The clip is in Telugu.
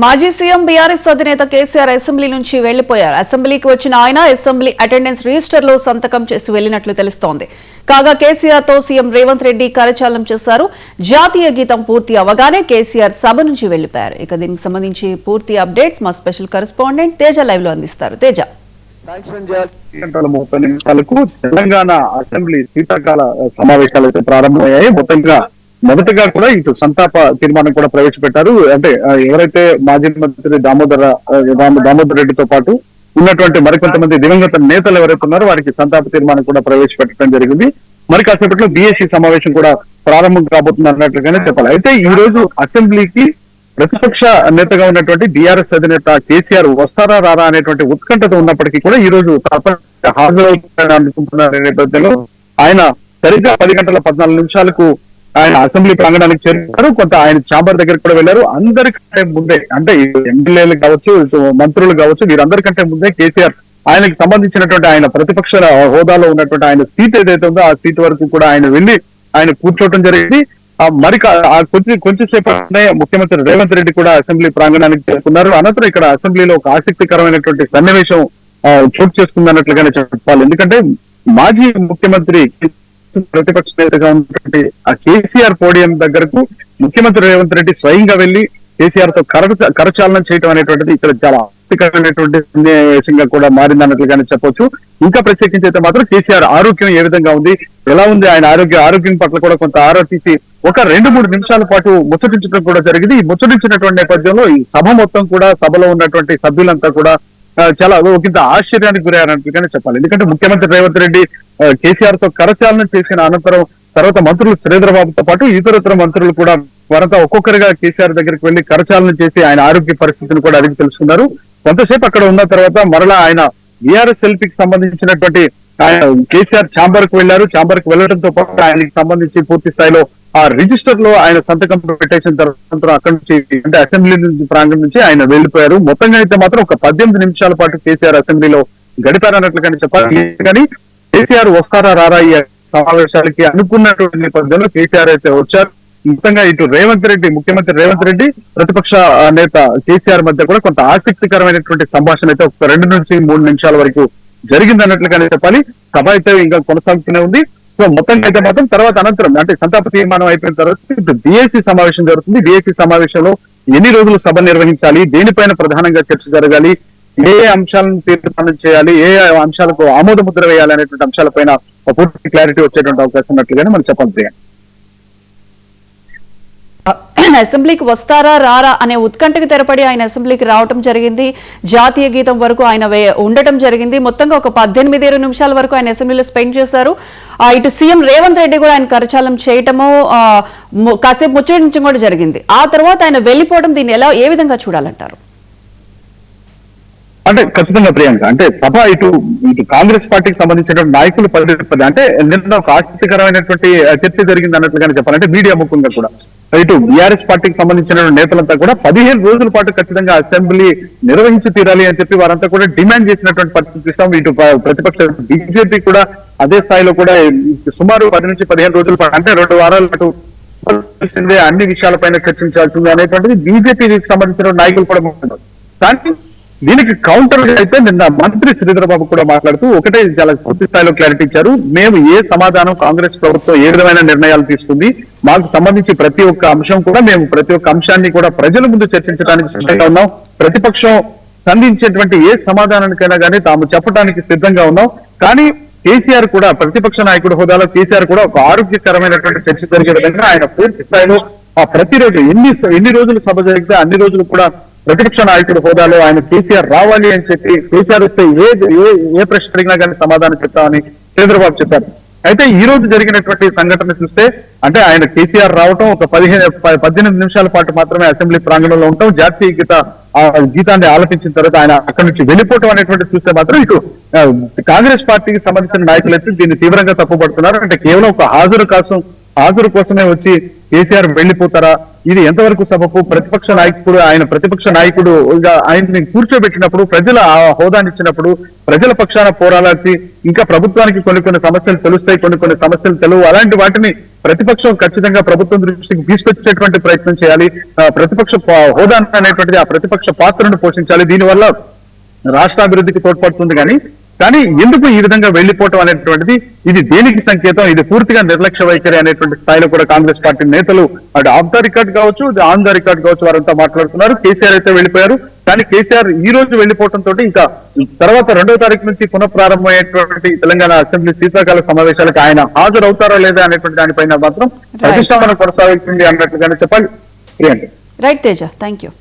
మాజీ సీఎం బీఆర్ఎస్ అధినేత కేసీఆర్ అసెంబ్లీ నుంచి వెళ్లిపోయారు. అసెంబ్లీకి వచ్చిన ఆయన అసెంబ్లీ అటెండెన్స్ రిజిస్టర్ లో సంతకం చేసి వెళ్లినట్లు తెలుస్తోంది. కాగా కేసీఆర్ తో సీఎం రేవంత్ రెడ్డి కరచాలనం చేశారు. జాతీయ గీతం పూర్తి అవగానే కేసీఆర్ సభ నుంచి వెళ్లిపోయారు. ఇక దీనికి సంబంధించి పూర్తి అప్డేట్స్ మా స్పెషల్ కరెస్పాండెంట్ తేజ లైవ్ లో అందిస్తారు. తేజ, తెలంగాణ అసెంబ్లీ శీతాకాల సమావేశాలు అయితే ప్రారంభమయ్యాయి. మొదటగా కూడా ఇటు సంతాప తీర్మానం కూడా ప్రవేశపెట్టారు. అంటే ఎవరైతే మాజీ మంత్రి దామోదర్ రెడ్డితో పాటు ఉన్నటువంటి మరికొంతమంది దివంగత నేతలు ఎవరైతే ఉన్నారో వారికి సంతాప తీర్మానం కూడా ప్రవేశపెట్టడం జరిగింది. మరి కాసేపట్లో బీఎస్సీ సమావేశం కూడా ప్రారంభం కాబోతుంది అన్నట్లుగానే చెప్పాలి. అయితే ఈ రోజు అసెంబ్లీకి ప్రతిపక్ష నేతగా ఉన్నటువంటి బీఆర్ఎస్ అధినేత కేసీఆర్ వస్తారా రారా అనేటువంటి ఉత్కంఠత ఉన్నప్పటికీ కూడా ఈ రోజు హాజరవుతున్నారనుకుంటున్న నేపథ్యంలో ఆయన సరిగ్గా 10:14 ఆయన అసెంబ్లీ ప్రాంగణానికి చేరుకున్నారు. కొంత ఆయన ఛాంబర్ దగ్గరికి కూడా వెళ్లారు. అందరికంటే ముందే, అంటే ఎమ్మెల్యేలు కావచ్చు, మంత్రులు కావచ్చు, వీరందరికంటే ముందే కేసీఆర్ ఆయనకు సంబంధించినటువంటి ఆయన ప్రతిపక్ష హోదాలో ఉన్నటువంటి ఆయన సీట్ ఏదైతే ఉందో ఆ సీట్ వరకు కూడా ఆయన వెళ్లి ఆయన కూర్చోవడం జరిగింది. మరి కొంచెంసేపట్నే ముఖ్యమంత్రి రేవంత్ రెడ్డి కూడా అసెంబ్లీ ప్రాంగణానికి చేరుకున్నారు. అనంతరం ఇక్కడ అసెంబ్లీలో ఒక ఆసక్తికరమైనటువంటి సన్నివేశం చోటు చేసుకుంది అన్నట్లుగానే చెప్పాలి. ఎందుకంటే మాజీ ముఖ్యమంత్రి ప్రతిపక్ష నేతగా ఉన్నటువంటి ఆ కేసీఆర్ పోడియం దగ్గరకు ముఖ్యమంత్రి రేవంత్ రెడ్డి స్వయంగా వెళ్లి కేసీఆర్ తో కరచాలనం చేయడం అనేటువంటిది ఇక్కడ చాలా ఆసక్తికరమైనటువంటి సన్నివేశంగా కూడా మారిందన్నట్లుగానే చెప్పొచ్చు. ఇంకా ప్రత్యేకించి అయితే మాత్రం కేసీఆర్ ఆరోగ్యం ఏ విధంగా ఉంది, ఎలా ఉంది, ఆయన ఆరోగ్యం పట్ల కూడా కొంత ఆరా తీసి ఒక 2-3 నిమిషాల పాటు ముచ్చటించడం కూడా జరిగింది. ఈ ముచ్చటించినటువంటి నేపథ్యంలో ఈ సభ మొత్తం కూడా, సభలో ఉన్నటువంటి సభ్యులంతా కూడా చాలా ఒకంత ఆశ్చర్యానికి గురయ్యారన్నట్లుగానే చెప్పాలి. ఎందుకంటే ముఖ్యమంత్రి రేవంత్ రెడ్డి కేసీఆర్ తో కరచాలనం చేసిన అనంతరం తర్వాత మంత్రులు శ్రీధరబాబుతో పాటు ఇతర మంత్రులు కూడా వారంతా ఒక్కొక్కరిగా కేసీఆర్ దగ్గరికి వెళ్లి కరచాలనం చేసి ఆయన ఆరోగ్య పరిస్థితిని కూడా అడిగి తెలుసుకున్నారు. కొంతసేపు అక్కడ ఉన్న తర్వాత మరలా ఆయన బీఆర్ఎస్ ఎల్పీకి సంబంధించినటువంటి ఆయన కేసీఆర్ ఛాంబర్ కు వెళ్లారు. ఛాంబర్ కు వెళ్లడంతో పాటు ఆయనకి సంబంధించి పూర్తి స్థాయిలో ఆ రిజిస్టర్ లో ఆయన సంతకం పెట్టేసిన తర్వాత అక్కడి నుంచి, అంటే అసెంబ్లీ ప్రాంగణం నుంచి ఆయన వెళ్లిపోయారు. మొత్తంగా అయితే మాత్రం ఒక 18 నిమిషాల పాటు కేసీఆర్ అసెంబ్లీలో గడిపారన్నట్లుగానే చెప్పాలి. కానీ కేసీఆర్ వస్తారా రారా ఈ సమావేశాలకి అనుకున్నటువంటి నేపథ్యంలో కేసీఆర్ అయితే వచ్చారు. మొత్తంగా ఇటు ముఖ్యమంత్రి రేవంత్ రెడ్డి, ప్రతిపక్ష నేత కేసీఆర్ మధ్య కూడా కొంత ఆసక్తికరమైనటువంటి సంభాషణ అయితే ఒక 2 నుంచి 3 నిమిషాల వరకు జరిగిందన్నట్లుగానే చెప్పాలి. సభ అయితే ఇంకా కొనసాగుతూనే ఉంది. సో మొత్తంగా అయితే మాత్రం తర్వాత అనంతరం, అంటే సంతాప తీర్మానం అయిపోయిన తర్వాత ఇప్పుడు బీఎస్సీ సమావేశం జరుగుతుంది. బీఎస్సీ సమావేశంలో ఎన్ని రోజులు సభ నిర్వహించాలి, దేనిపైన ప్రధానంగా చర్చ జరగాలి, ఏ అంశాలను తీర్మానం చేయాలి, ఏ అంశాలకు ఆమోద ముద్ర వేయాలి అనేటువంటి అంశాలపైన పూర్తి క్లారిటీ వచ్చేటువంటి అవకాశం ఉన్నట్లుగానే మనం చెప్పాలి. అసెంబ్లీకి వస్తారా రారా అనే ఉత్కంఠకి తెరపడి ఆయన అసెంబ్లీకి రావటం జరిగింది. జాతీయ గీతం వరకు ఆయన ఉండటం జరిగింది. మొత్తంగా ఒక 18-20 నిమిషాల వరకు ఆయన అసెంబ్లీలో స్పెండ్ చేశారు. ఇటు సీఎం రేవంత్ రెడ్డి కూడా ఆయన కరచాలనం చేయటము, కాసేపు ముచ్చటించడం కూడా జరిగింది. ఆ తర్వాత ఆయన వెళ్లిపోవడం, దీన్ని ఏ విధంగా చూడాలంటారు? అంటే ఖచ్చితంగా ప్రియాంక, అంటే సభ ఇటు కాంగ్రెస్ పార్టీకి సంబంధించిన నాయకులు అంటే నిన్న ఒక ఆసక్తికరమైనటువంటి చర్చ జరిగింది అన్నట్లుగానే చెప్పాలంటే మీడియా ముఖ్యంగా కూడా ఇటు బీఆర్ఎస్ పార్టీకి సంబంధించిన నేతలంతా కూడా 15 రోజుల పాటు ఖచ్చితంగా అసెంబ్లీ నిర్వహించి తీరాలి అని చెప్పి వారంతా కూడా డిమాండ్ చేసినటువంటి పరిస్థితి చూస్తాం. ఇటు ప్రతిపక్ష బీజేపీ కూడా అదే స్థాయిలో కూడా సుమారు 10 నుంచి 15 రోజుల పాటు, అంటే 2 వారాల పాటు అన్ని విషయాలపైన చర్చించాల్సింది అనేటువంటిది బీజేపీకి సంబంధించిన నాయకులు కూడా మాట్లాడారు. కానీ దీనికి కౌంటర్ గా అయితే నిన్న మంత్రి శ్రీధరబాబు కూడా మాట్లాడుతూ ఒకటే చాలా పూర్తి స్థాయిలో క్లారిటీ ఇచ్చారు. మేము ఏ సమాధానం కాంగ్రెస్ ప్రభుత్వం ఏ విధమైన నిర్ణయాలు తీసుకుంది, మాకు సంబంధించి ప్రతి ఒక్క అంశం కూడా మేము ప్రతి ఒక్క అంశాన్ని కూడా ప్రజల ముందు చర్చించడానికి సిద్ధంగా ఉన్నాం. ప్రతిపక్షం సంధించేటువంటి ఏ సమాధానానికైనా కానీ తాము చెప్పడానికి సిద్ధంగా ఉన్నాం. కానీ కేసీఆర్ కూడా ప్రతిపక్ష నాయకుడు హోదాలో కేసీఆర్ కూడా ఒక ఆరోగ్యకరమైనటువంటి చర్చ జరిగే విధంగా ఆయన పూర్తి స్థాయిలో ప్రతిరోజు ఎన్ని రోజులు సభ జరిగితే అన్ని రోజులు కూడా ప్రతిపక్ష నాయకుడు హోదాలో ఆయన కేసీఆర్ రావాలి అని చెప్పి, కేసీఆర్ వస్తే ఏ ప్రశ్న అడిగినా కానీ సమాధానం చెప్తామని చంద్రబాబు చెప్పారు. అయితే ఈ రోజు జరిగినటువంటి సంఘటన చూస్తే, అంటే ఆయన కేసీఆర్ రావటం ఒక 18 నిమిషాల పాటు మాత్రమే అసెంబ్లీ ప్రాంగణంలో ఉంటాం, జాతీయ గీతాన్ని ఆలపించిన తర్వాత ఆయన అక్కడి నుంచి వెళ్ళిపోవటం అనేటువంటి చూస్తే మాత్రం ఇటు కాంగ్రెస్ పార్టీకి సంబంధించిన నాయకులు అయితే దీన్ని తీవ్రంగా తప్పుపడుతున్నారు. అంటే కేవలం ఒక హాజరు కోసమే వచ్చి కేసీఆర్ వెళ్లిపోతారా, ఇది ఎంతవరకు సభకు? ప్రతిపక్ష నాయకుడు ఆయన్ని కూర్చోబెట్టినప్పుడు, ప్రజల హోదాని ఇచ్చినప్పుడు, ప్రజల పక్షాన పోరాడాల్సి, ఇంకా ప్రభుత్వానికి కొన్ని సమస్యలు తెలుస్తాయి, కొన్ని సమస్యలు తెలియవు, అలాంటి వాటిని ప్రతిపక్షం ఖచ్చితంగా ప్రభుత్వం దృష్టికి తీసుకొచ్చేటువంటి ప్రయత్నం చేయాలి. ప్రతిపక్ష హోదా అనేటువంటిది ఆ ప్రతిపక్ష పాత్రను పోషించాలి. దీనివల్ల రాష్ట్ర అభివృద్ధికి తోడ్పడుతుంది. కానీ ఎందుకు ఈ విధంగా వెళ్లిపోవటం అనేటువంటిది ఇది దేనికి సంకేతం? ఇది పూర్తిగా నిర్లక్ష్య వైఖరి అనేటువంటి స్థాయిలో కూడా కాంగ్రెస్ పార్టీ నేతలు అటు ఆఫ్ ద రికార్డ్ కావచ్చు, ఆన్ ద రికార్డ్ కావచ్చు, వారంతా మాట్లాడుతున్నారు. కేసీఆర్ అయితే వెళ్లిపోయారు. కానీ కేసీఆర్ ఈ రోజు వెళ్లిపోవడంతో ఇంకా తర్వాత 2వ తారీఖు నుంచి పునఃప్రారంభమయ్యేటువంటి తెలంగాణ అసెంబ్లీ శీతాకాల సమావేశాలకు ఆయన హాజరవుతారా లేదా అనేటువంటి దానిపైన మాత్రం ప్రతిష్టంభన కొనసాగుతుంది అన్నట్లుగానే చెప్పాలి. Right Teja, thank you.